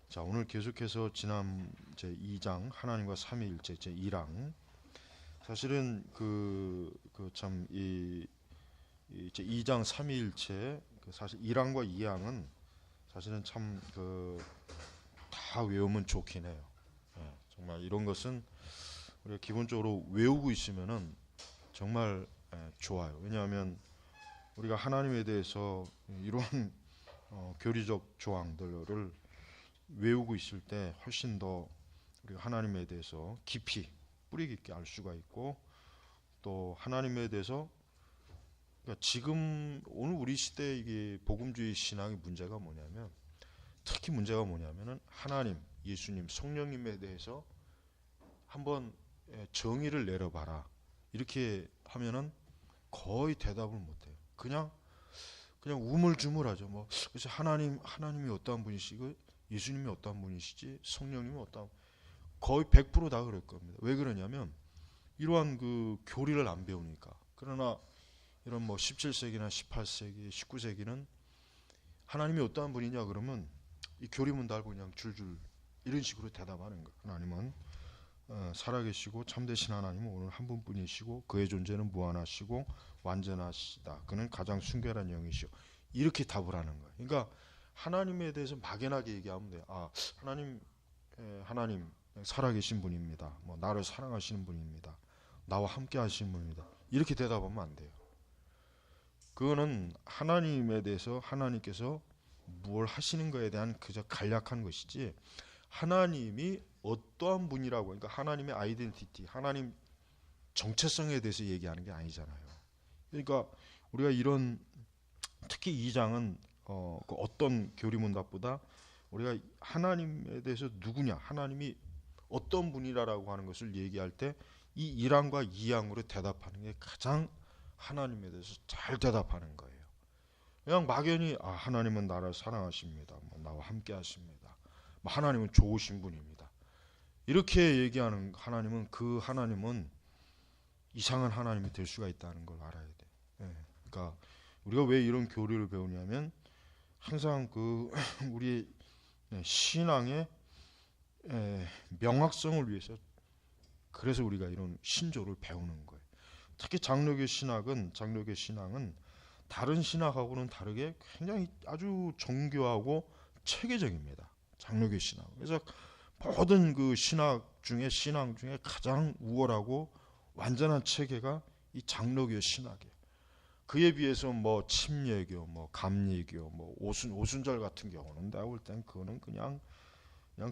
자, 오늘 계속해서 지난 제 2장 하나님과 삼위일체 제 2랑 사실은 제 2장 삼위일체 사실 1항과 2항은 사실은 참 다 외우면 좋긴 해요. 예, 정말 이런 것은 우리가 기본적으로 외우고 있으면은 정말 좋아요. 왜냐하면 우리가 하나님에 대해서 이러한 교리적 조항들을 외우고 있을 때 훨씬 더 우리가 하나님에 대해서 깊이 뿌리 깊게 알 수가 있고, 또 하나님에 대해서 그러니까 지금 오늘 우리 시대 이게 복음주의 신앙의 문제가 뭐냐면, 특히 문제가 뭐냐면은 하나님, 예수님, 성령님에 대해서 한번 정의를 내려봐라 이렇게 하면은 거의 대답을 못해요. 그냥 우물쭈물하죠. 뭐 그래서 하나님이 어떠한 분이시고 예수님이 어떠한 분이시지, 성령님이 어떠한, 거의 100%다 그럴 겁니다. 왜 그러냐면 이러한 교리를 안 배우니까. 그러나 이런 뭐 17세기나 18세기, 19세기는 하나님이 어떠한 분이냐 그러면 이 교리문 달고 그냥 줄줄 이런 식으로 대답하는 거예요. 하나님은 살아계시고 참되신 하나님은 오늘 한 분뿐이시고 그의 존재는 무한하시고 완전하시다. 그는 가장 순결한 영이시오. 이렇게 답을 하는 거예요. 그러니까 하나님에 대해서 막연하게 얘기하면 돼요. 하나님 살아계신 분입니다. 뭐 나를 사랑하시는 분입니다. 나와 함께 하시는 분입니다. 이렇게 대답하면 안 돼요. 그거는 하나님에 대해서 하나님께서 무엇 하시는 것에 대한 그저 간략한 것이지, 하나님이 어떠한 분이라고, 그러니까 하나님의 아이덴티티, 하나님 정체성에 대해서 얘기하는 게 아니잖아요. 그러니까 우리가 이런 특히 이 장은 어떤 교리문답보다 우리가 하나님에 대해서 누구냐, 하나님이 어떤 분이라고 하는 것을 얘기할 때 이 1항과 2항으로 대답하는 게 가장 하나님에 대해서 잘 대답하는 거예요. 그냥 막연히 하나님은 나를 사랑하십니다. 뭐 나와 함께 하십니다. 뭐 하나님은 좋으신 분입니다. 이렇게 얘기하는 하나님은, 그 하나님은 이상한 하나님이 될 수가 있다는 걸 알아야 돼. 그러니까 우리가 왜 이런 교리를 배우냐면 항상 우리 신앙의 명확성을 위해서, 그래서 우리가 이런 신조를 배우는 거예요. 특히 장로교 신앙은 다른 신학하고는 다르게 굉장히 아주 정교하고 체계적입니다. 장로교 신앙. 그래서 모든 신앙 중에 가장 우월하고 완전한 체계가 이 장로교 신학이에요. 그에 비해서 뭐 침례교, 뭐 감리교, 뭐 오순절 같은 경우는 내가 볼 땐 그거는 그냥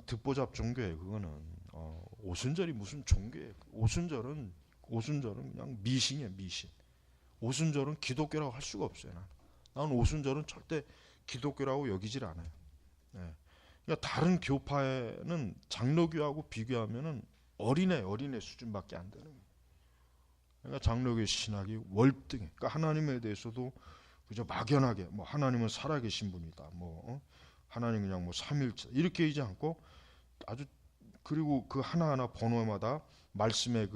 듣보잡 종교예요. 그거는 오순절이 무슨 종교예요? 오순절은 그냥 미신이에요, 미신. 오순절은 기독교라고 할 수가 없어요. 나는 오순절은 절대 기독교라고 여기질 않아요. 그러니까 다른 교파에는 장로교하고 비교하면은 어린애 수준밖에 안 되는 거예요. 그러니까 장로교 신학이 월등해. 그러니까 하나님에 대해서도 그저 막연하게 뭐 하나님은 살아계신 분이다. 하나님 그냥 뭐 삼일체 이렇게 하지 않고 아주, 그리고 그 하나하나 번호마다 말씀의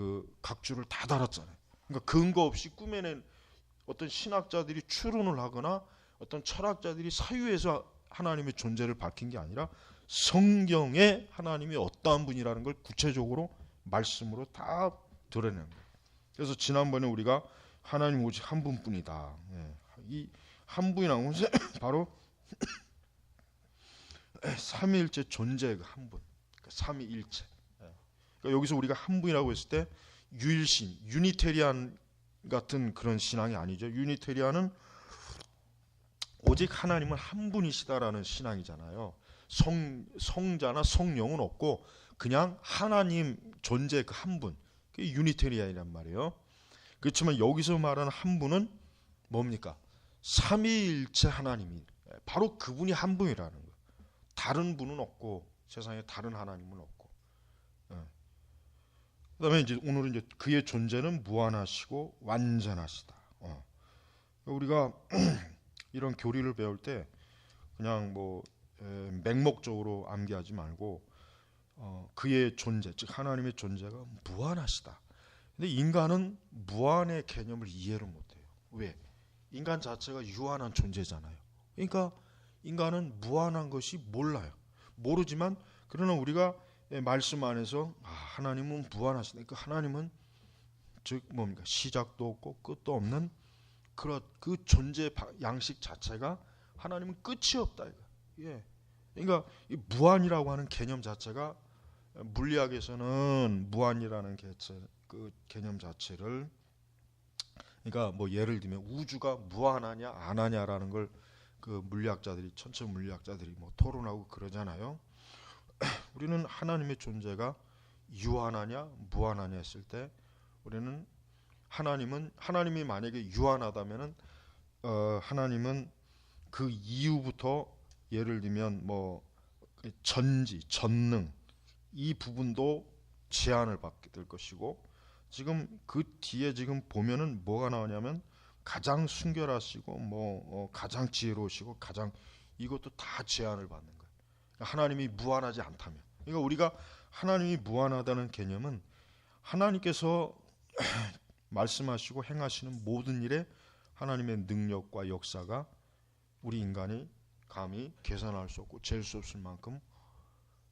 각주를 다 달았잖아요. 그러니까 근거 없이 꾸며낸, 어떤 신학자들이 추론을 하거나 어떤 철학자들이 사유에서 하나님의 존재를 밝힌 게 아니라 성경에 하나님이 어떠한 분이라는 걸 구체적으로 말씀으로 다 드러내는 거예요. 그래서 지난번에 우리가 하나님 오직 한 분뿐이다. 이 한 분이라는 것은 바로 삼위일체 존재의 한 분, 삼위일체. 그러니까 여기서 우리가 한 분이라고 했을 때 유일신, 유니테리안 같은 그런 신앙이 아니죠. 유니테리안은 오직 하나님은 한 분이시다라는 신앙이잖아요. 성자나 성령은 없고 그냥 하나님 존재 그 한 분, 그게 유니테리안이란 말이에요. 그렇지만 여기서 말하는 한 분은 뭡니까? 삼위일체 하나님이, 바로 그분이 한 분이라는 거예요. 다른 분은 없고, 세상에 다른 하나님은 없고. 그다음에 오늘은 그의 존재는 무한하시고 완전하시다. 우리가 이런 교리를 배울 때 그냥 맹목적으로 암기하지 말고 그의 존재, 즉 하나님의 존재가 무한하시다. 근데 인간은 무한의 개념을 이해를 못해요. 왜? 인간 자체가 유한한 존재잖아요. 그러니까 인간은 무한한 것이 몰라요. 모르지만 그러나 우리가 말씀 안에서 하나님은 무한하시다. 그 하나님은 즉 뭡니까? 시작도 없고 끝도 없는 그 존재 양식 자체가 하나님은 끝이 없다. 예. 그러니까 이 무한이라고 하는 개념 자체가 물리학에서는 무한이라는 그 개념 자체를 그러니까 뭐 예를 들면 우주가 무한하냐 안 하냐라는 걸 그 물리학자들이 천체 물리학자들이 뭐 토론하고 그러잖아요. 우리는 하나님의 존재가 유한하냐 무한하냐 했을 때 우리는 하나님이 만약에 유한하다면은 하나님은 그 이후부터 예를 들면 뭐 전지, 전능 이 부분도 제한을 받게 될 것이고 지금 그 뒤에 지금 보면은 뭐가 나오냐면 가장 순결하시고 가장 지혜로우시고 가장 이것도 다 제한을 받는 거예요. 하나님이 무한하지 않다면. 그러니까 우리가 하나님이 무한하다는 개념은 하나님께서 말씀하시고 행하시는 모든 일에 하나님의 능력과 역사가 우리 인간이 감히 계산할 수 없고 잴 수 없을 만큼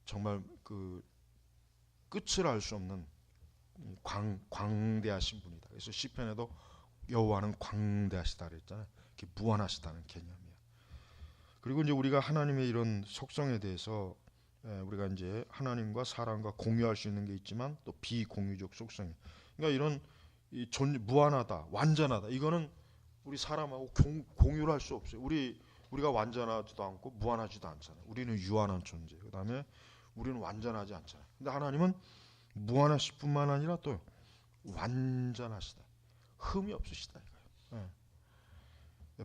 정말 그 끝을 알 수 없는 광대하신 분이다. 그래서 시편에도 여호와는 광대하시다 그랬잖아요. 이렇게 무한하시다는 개념이야. 그리고 이제 우리가 하나님의 이런 속성에 대해서 우리가 이제 하나님과 사람과 공유할 수 있는 게 있지만 또 비공유적 속성이. 그러니까 이런 무한하다, 완전하다. 이거는 우리 사람하고 공유를 할 수 없어요. 우리가 완전하지도 않고 무한하지도 않잖아요. 우리는 유한한 존재. 그다음에 우리는 완전하지 않잖아요. 근데 하나님은 무한하실 뿐만 아니라 또 완전하시다. 흠이 없으시다 이거예요.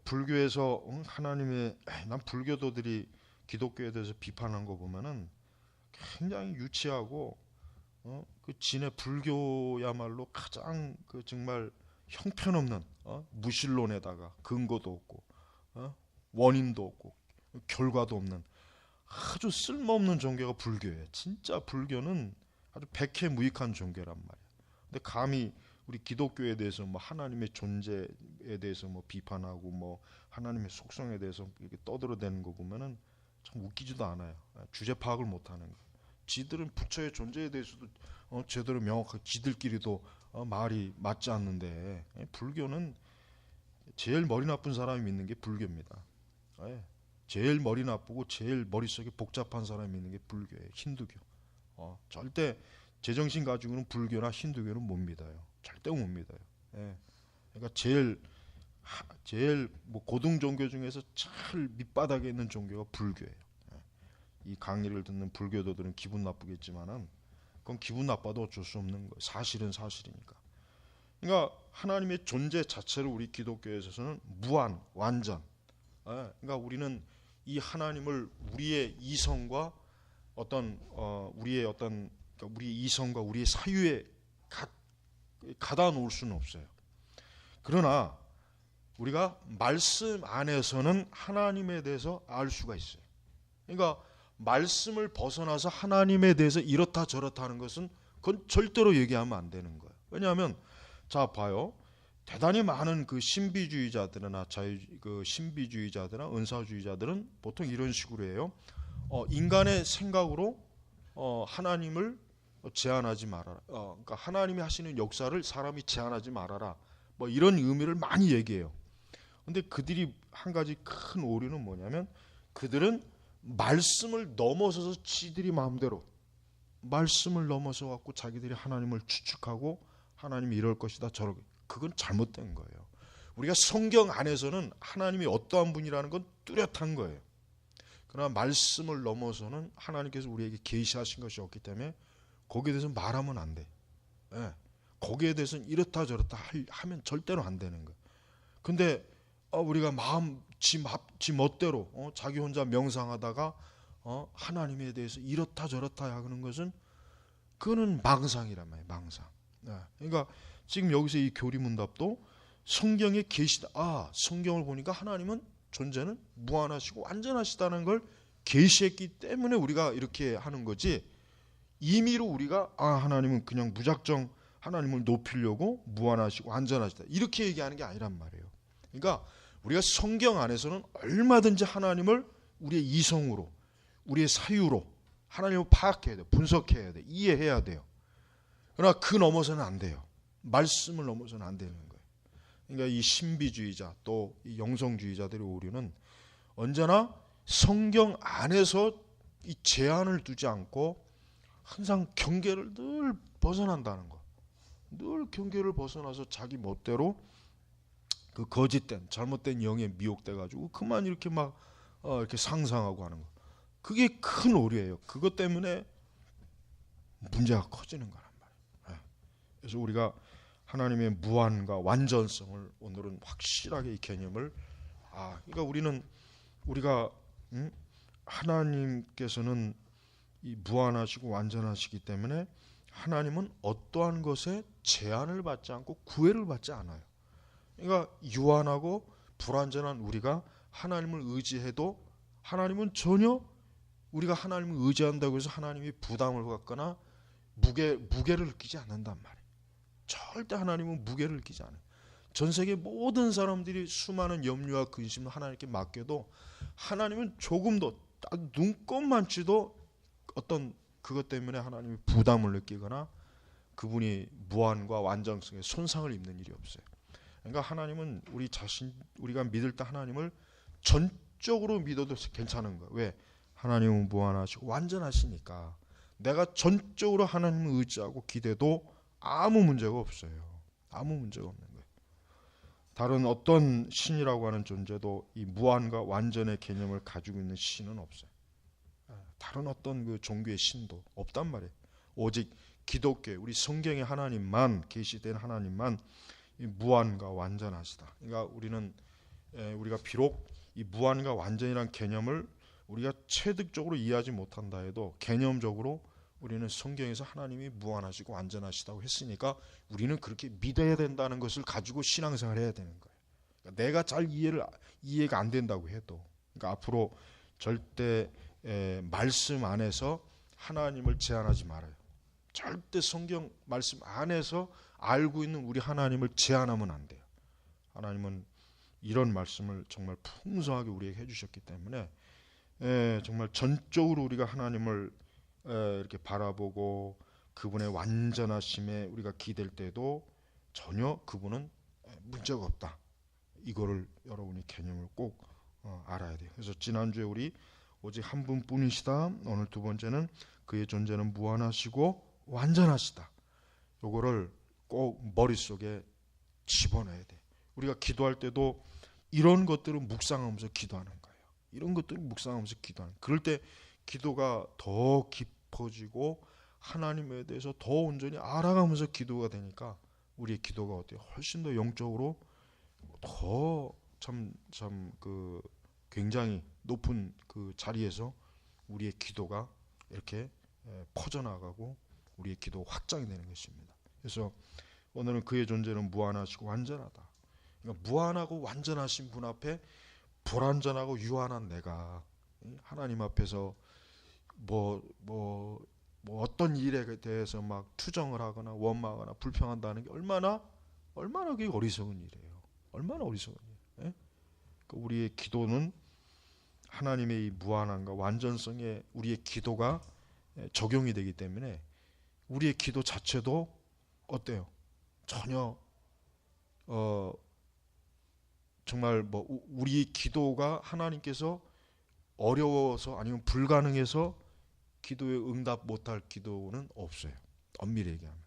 불교에서 난 불교도들이 기독교에 대해서 비판한 거 보면은 굉장히 유치하고 그 진의 불교야말로 가장 그 정말 형편없는 무신론에다가 근거도 없고 원인도 없고 결과도 없는 아주 쓸모없는 종교가 불교예요. 진짜 불교는 아주 백해무익한 종교란 말이에요. 근데 감히 우리 기독교에 대해서 뭐 하나님의 존재에 대해서 뭐 비판하고 뭐 하나님의 속성에 대해서 이렇게 떠들어대는 거 보면은 참 웃기지도 않아요. 주제 파악을 못하는 거. 지들은 부처의 존재에 대해서도 제대로 명확하게 지들끼리도 말이 맞지 않는데 불교는 제일 머리 나쁜 사람이 믿는 게 불교입니다. 제일 머리 나쁘고 제일 머릿속에 복잡한 사람이 믿는 게 불교예요. 힌두교. 절대 제정신 가지고는 불교나 힌두교는 못 믿어요. 절대 못 믿어요. 그러니까 제일 뭐 고등 종교 중에서 제일 밑바닥에 있는 종교가 불교예요. 이 강의를 듣는 불교도들은 기분 나쁘겠지만은 그건 기분 나빠도 어쩔 수 없는 거예요. 사실은 사실이니까. 그러니까 하나님의 존재 자체를 우리 기독교에서는 무한, 완전. 그러니까 우리는 이 하나님을 우리의 이성과 우리의 이성과 우리의 사유에 가다 놓을 수는 없어요. 그러나 우리가 말씀 안에서는 하나님에 대해서 알 수가 있어요. 그러니까 말씀을 벗어나서 하나님에 대해서 이렇다 저렇다 하는 것은 그건 절대로 얘기하면 안 되는 거예요. 왜냐하면 자 봐요. 대단히 많은 그 신비주의자들이나 신비주의자들이나 은사주의자들은 보통 이런 식으로 해요. 인간의 생각으로 하나님을 제한하지 말아라. 그러니까 하나님이 하시는 역사를 사람이 제한하지 말아라. 뭐 이런 의미를 많이 얘기해요. 근데 그들이 한 가지 큰 오류는 뭐냐면 그들은 말씀을 넘어서서 지들이 마음대로 말씀을 넘어서 갖고 자기들이 하나님을 추측하고 하나님이 이럴 것이다 저럴 그건 잘못된 거예요. 우리가 성경 안에서는 하나님이 어떠한 분이라는 건 뚜렷한 거예요. 그러나 말씀을 넘어서는 하나님께서 우리에게 계시하신 것이 없기 때문에 거기에 대해서 말하면 안 돼. 거기에 대해서는 이렇다 저렇다 하면 절대로 안 되는 거예요. 근데 우리가 지 멋대로 자기 혼자 명상하다가 하나님에 대해서 이렇다 저렇다 하는 것은 그거는 망상이란 말이에요. 망상. 그러니까 지금 여기서 이 교리문답도 성경에 계시다. 성경을 보니까 하나님은 존재는 무한하시고 완전하시다는 걸 계시했기 때문에 우리가 이렇게 하는 거지. 임의로 우리가 하나님은 그냥 무작정 하나님을 높이려고 무한하시고 완전하시다 이렇게 얘기하는 게 아니란 말이에요. 그러니까 우리가 성경 안에서는 얼마든지 하나님을 우리의 이성으로 우리의 사유로 하나님을 파악해야 돼요. 분석해야 돼요. 이해해야 돼요. 그러나 그 넘어서는 안 돼요. 말씀을 넘어서는 안 되는 거예요. 그러니까 이 신비주의자 또 이 영성주의자들의 오류는 언제나 성경 안에서 이 제한을 두지 않고 항상 경계를 늘 벗어난다는 거. 늘 경계를 벗어나서 자기 멋대로 그 거짓된 잘못된 영에 미혹돼 가지고 그만 이렇게 막 이렇게 상상하고 하는 거. 그게 큰 오류예요. 그것 때문에 문제가 커지는 거란 말이에요. 그래서 우리가 하나님의 무한과 완전성을 오늘은 확실하게 이 개념을 그러니까 우리가 하나님께서는 이 무한하시고 완전하시기 때문에 하나님은 어떠한 것에 제한을 받지 않고 구애를 받지 않아요. 그러니까 유한하고 불완전한 우리가 하나님을 의지해도 하나님은 전혀 우리가 하나님을 의지한다고 해서 하나님이 부담을 갖거나 무게를 느끼지 않는단 말이에요. 절대 하나님은 무게를 느끼지 않아요. 전 세계 모든 사람들이 수많은 염려와 근심을 하나님께 맡겨도 하나님은 조금도 눈꼽만치도 어떤 그것 때문에 하나님이 부담을 느끼거나 그분이 무한과 완전성에 손상을 입는 일이 없어요. 그러니까 하나님은 우리가 믿을 때 하나님을 전적으로 믿어도 괜찮은 거예요. 왜? 하나님은 무한하시고 완전하시니까 내가 전적으로 하나님을 의지하고 기대도 아무 문제가 없어요. 아무 문제가 없는 거예요. 다른 어떤 신이라고 하는 존재도 이 무한과 완전의 개념을 가지고 있는 신은 없어요. 다른 어떤 그 종교의 신도 없단 말이에요. 오직 기독교 우리 성경의 하나님만 계시된 하나님만 이 무한과 완전하시다. 그러니까 우리가 비록 이 무한과 완전이란 개념을 우리가 체득적으로 이해하지 못한다 해도 개념적으로 우리는 성경에서 하나님이 무한하시고 완전하시다고 했으니까 우리는 그렇게 믿어야 된다는 것을 가지고 신앙생활을 해야 되는 거예요. 그러니까 내가 잘 이해가 안 된다고 해도 그러니까 앞으로 절대 말씀 안에서 하나님을 제한하지 말아요. 절대 성경 말씀 안에서 알고 있는 우리 하나님을 제한하면 안 돼요. 하나님은 이런 말씀을 정말 풍성하게 우리에게 해주셨기 때문에 정말 전적으로 우리가 하나님을 이렇게 바라보고 그분의 완전하심에 우리가 기댈 때도 전혀 그분은 문제가 없다. 이거를 여러분이 개념을 꼭 알아야 돼요. 그래서 지난주에 우리 오직 한 분뿐이시다. 오늘 두 번째는 그의 존재는 무한하시고 완전하시다. 요거를 꼭 머릿속에 집어넣어야 돼. 우리가 기도할 때도 이런 것들을 묵상하면서 기도하는 거예요. 이런 것들을 묵상하면서 기도하는. 그럴 때 기도가 더 깊어지고 하나님에 대해서 더 온전히 알아가면서 기도가 되니까 우리의 기도가 어때요? 훨씬 더 영적으로 더 그 굉장히 높은 그 자리에서 우리의 기도가 이렇게 퍼져나가고 우리의 기도가 확장이 되는 것입니다. 그래서 오늘은 그의 존재는 무한하시고 완전하다. 그러니까 무한하고 완전하신 분 앞에 불완전하고 유한한 내가 하나님 앞에서 어떤 일에 대해서 막 투정을 하거나 원망하거나 불평한다는 게 얼마나 그게 어리석은 일이에요. 얼마나 어리석은 일이에요. 그러니까 우리의 기도는 하나님의 이 무한함과 완전성에 우리의 기도가 적용이 되기 때문에 우리의 기도 자체도 어때요? 전혀 정말 우리 기도가 하나님께서 어려워서 아니면 불가능해서 기도에 응답 못할 기도는 없어요. 엄밀히 얘기하면.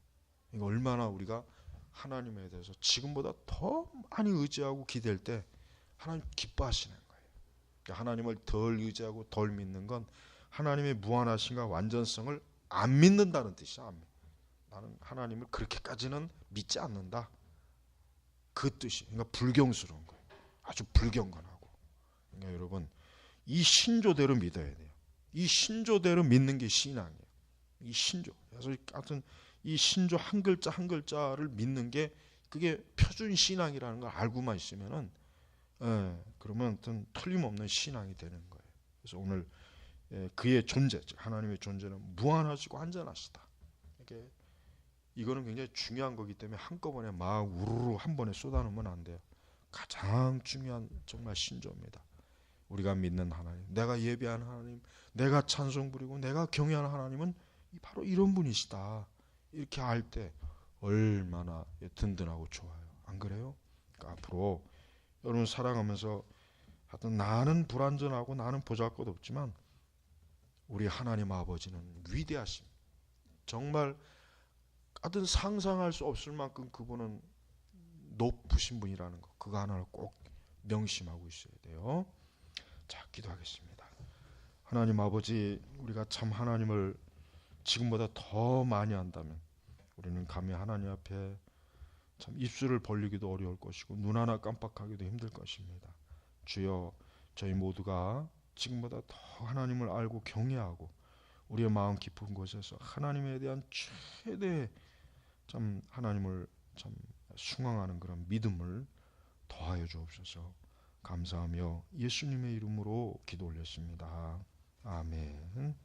그러니까 얼마나 우리가 하나님에 대해서 지금보다 더 많이 의지하고 기댈 때 하나님 기뻐하시는 거예요. 그러니까 하나님을 덜 의지하고 덜 믿는 건 하나님의 무한하심과 완전성을 안 믿는다는 뜻이야. 나는 하나님을 그렇게까지는 믿지 않는다. 그 뜻이. 그러니까 불경스러운 거예요. 아주 불경건하고. 그러니까 여러분 이 신조대로 믿어야 돼요. 이 신조대로 믿는 게 신앙이에요. 이 신조. 그래서 하여튼 이 신조 한 글자 한 글자를 믿는 게 그게 표준 신앙이라는 걸 알고만 있으면은 그러면 하여튼 틀림없는 신앙이 되는 거예요. 그래서 오늘 그의 존재, 하나님의 존재는 무한하시고 완전하시다. 이거는 굉장히 중요한 거기 때문에 한꺼번에 막 우르르 한 번에 쏟아놓으면 안 돼요. 가장 중요한 정말 신조입니다. 우리가 믿는 하나님, 내가 예배한 하나님, 내가 찬송 부리고 내가 경외하는 하나님은 바로 이런 분이시다. 이렇게 알 때 얼마나 든든하고 좋아요. 안 그래요? 그러니까 앞으로 여러분 살아가면서 하여튼 나는 불완전하고 나는 보잘것없지만 우리 하나님 아버지는 위대하심. 정말 하여튼 상상할 수 없을 만큼 그분은 높으신 분이라는 거. 그거 하나를 꼭 명심하고 있어야 돼요. 자, 기도하겠습니다. 하나님 아버지, 우리가 참 하나님을 지금보다 더 많이 한다면 우리는 감히 하나님 앞에 참 입술을 벌리기도 어려울 것이고 눈 하나 깜빡하기도 힘들 것입니다. 주여, 저희 모두가 지금보다 더 하나님을 알고 경외하고 우리의 마음 깊은 곳에서 하나님에 대한 최대 참 하나님을 참 숭앙하는 그런 믿음을 더하여 주옵소서. 감사하며 예수님의 이름으로 기도 올렸습니다. 아멘.